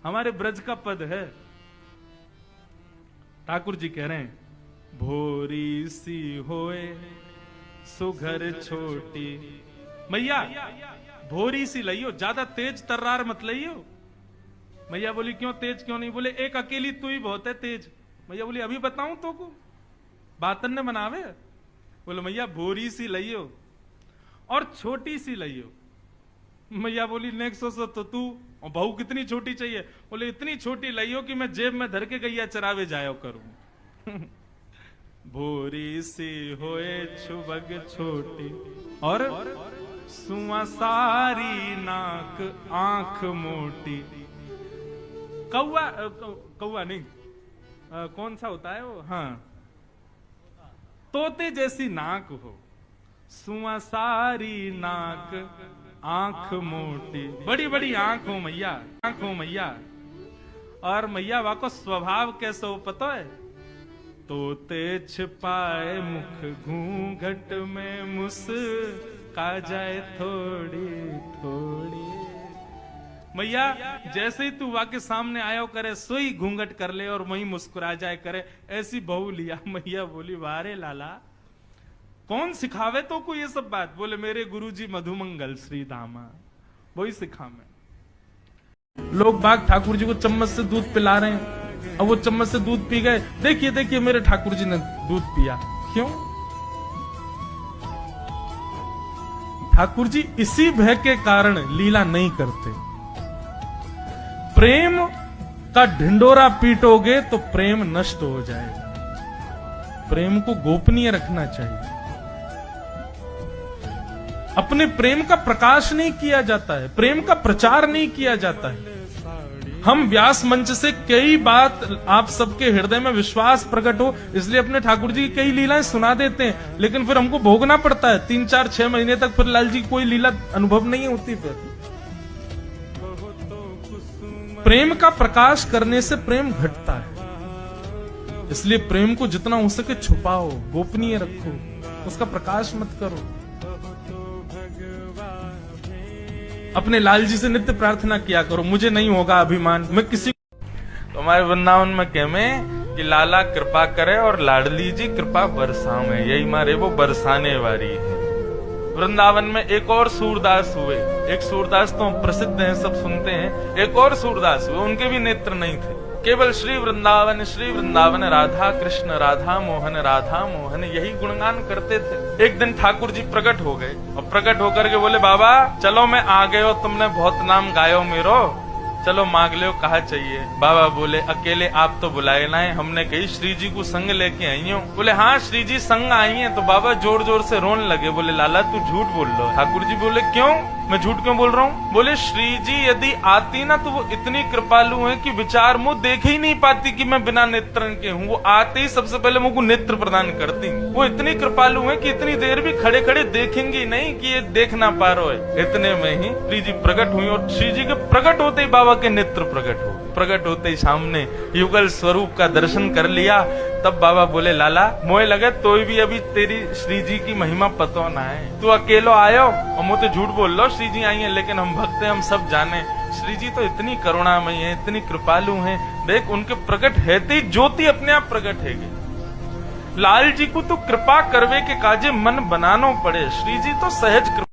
हमारे ब्रज का पद है। ठाकुर जी कह रहे हैं, भोरी सी होए सुघर छोटी। मैया भोरी सी लइयो, ज्यादा तेज तर्रार मत लइयो। मैया बोली क्यों तेज क्यों नहीं? बोले एक अकेली तू ही बहुत है तेज। मैया बोली अभी बताऊं तो को बातन ने बनावे। बोले मैया भोरी सी लइयो और छोटी सी लइयो। मैया बोली नेक सो तो तू और बहू कितनी छोटी चाहिए? बोले इतनी छोटी लइयो कि मैं जेब में धर के गैया चरावे जायो करूं। भोरी सी होए छुबग छोटी और सुआ सारी नाक आंख मोटी। कौआ कौआ नहीं कौन सा होता है वो? हाँ, तोते जैसी नाक हो, सुआ सारी नाक आंख मोटी। बड़ी बड़ी आंख हो मैया, आंख हो मैया। और मैया वाको स्वभाव कैसे हो पता है? तोते छिपाए मुख घूंघट में मुस्का जाए थोड़ी थोड़ी। मैया जैसे ही तू वाके सामने आयो करे सोई घूंघट कर ले और वही मुस्कुरा जाए करे, ऐसी बहू लिया। मैया बोली वारे लाला कौन सिखावे तो को ये सब बात? बोले मेरे गुरुजी मधुमंगल श्री धामा वही सिखा मैं। लोग बाग ठाकुर जी को चम्मच से दूध पिला रहे हैं, अब वो चम्मच से दूध पी गए। देखिए देखिए मेरे ठाकुर जी ने दूध पिया। क्यों? ठाकुर जी इसी भय के कारण लीला नहीं करते। प्रेम का ढिंडोरा पीटोगे तो प्रेम नष्ट हो जाएगा। प्रेम को गोपनीय रखना चाहिए। अपने प्रेम का प्रकाश नहीं किया जाता है, प्रेम का प्रचार नहीं किया जाता है। हम व्यास मंच से कई बात आप सबके हृदय में विश्वास प्रकट हो इसलिए अपने ठाकुर जी की कई लीलाएं सुना देते हैं, लेकिन फिर हमको भोगना पड़ता है 3, 4, 6 महीने तक। फिर लाल जी कोई लीला अनुभव नहीं होती। फिर प्रेम का प्रकाश करने से प्रेम घटता है, इसलिए प्रेम को जितना हो सके छुपाओ, गोपनीय रखो, उसका प्रकाश मत करो। अपने लाल जी से नित्य प्रार्थना किया करो, मुझे नहीं होगा अभिमान, मैं किसी तो हमारे वृंदावन में कह में कि लाला कृपा करे और लाडली जी कृपा बरसावे, यही मारे वो बरसाने वाली है। वृंदावन में एक और सूरदास हुए, एक सूरदास तो प्रसिद्ध हैं, सब सुनते हैं। एक और सूरदास हुए, उनके भी नेत्र नहीं थे, केवल श्री वृंदावन राधा कृष्ण राधा मोहन यही गुणगान करते थे। एक दिन ठाकुर जी प्रकट हो गए और प्रकट होकर के बोले बाबा चलो मैं आ गए हो, तुमने बहुत नाम गायो मेरो, चलो मांग लो कहा चाहिए। बाबा बोले अकेले आप तो बुलाए ना है, हमने कही श्री जी को संग लेके आई हो। बोले हाँ श्री जी संग आई हैं। तो बाबा जोर जोर से रोने लगे। बोले लाला तू झूठ बोल रहा है। ठाकुर जी बोले क्यों, मैं झूठ क्यों बोल रहा हूँ? बोले श्री जी यदि आती ना तो वो इतनी कृपालु है कि विचार मुझ देख ही नहीं पाती कि मैं बिना नेत्रन के हूँ। वो आते ही सबसे पहले मुझको नेत्र प्रदान करती। वो इतनी कृपालु है कि इतनी देर भी खड़े खड़े देखेंगी नहीं कि ये देख ना पा रहे है। इतने में ही श्री जी प्रकट हुई और श्री जी के प्रकट होते ही बाबा के नेत्र प्रकट हो। प्रकट होते ही सामने युगल स्वरूप का दर्शन कर लिया। तब बाबा बोले लाला मोए लगे तो भी अभी तेरी श्री जी की महिमा पतो ना है, तू अकेलो आयो और मुझे झूठ बोल लो श्री जी आई है, लेकिन हम भक्त हैं, हम सब जाने श्री जी तो इतनी करुणामयी है, इतनी कृपालु हैं। देख उनके प्रकट है ज्योति अपने आप प्रकट है। लाल जी को तो कृपा करवे के काजे मन बनानो पड़े, श्री जी तो सहज कृपा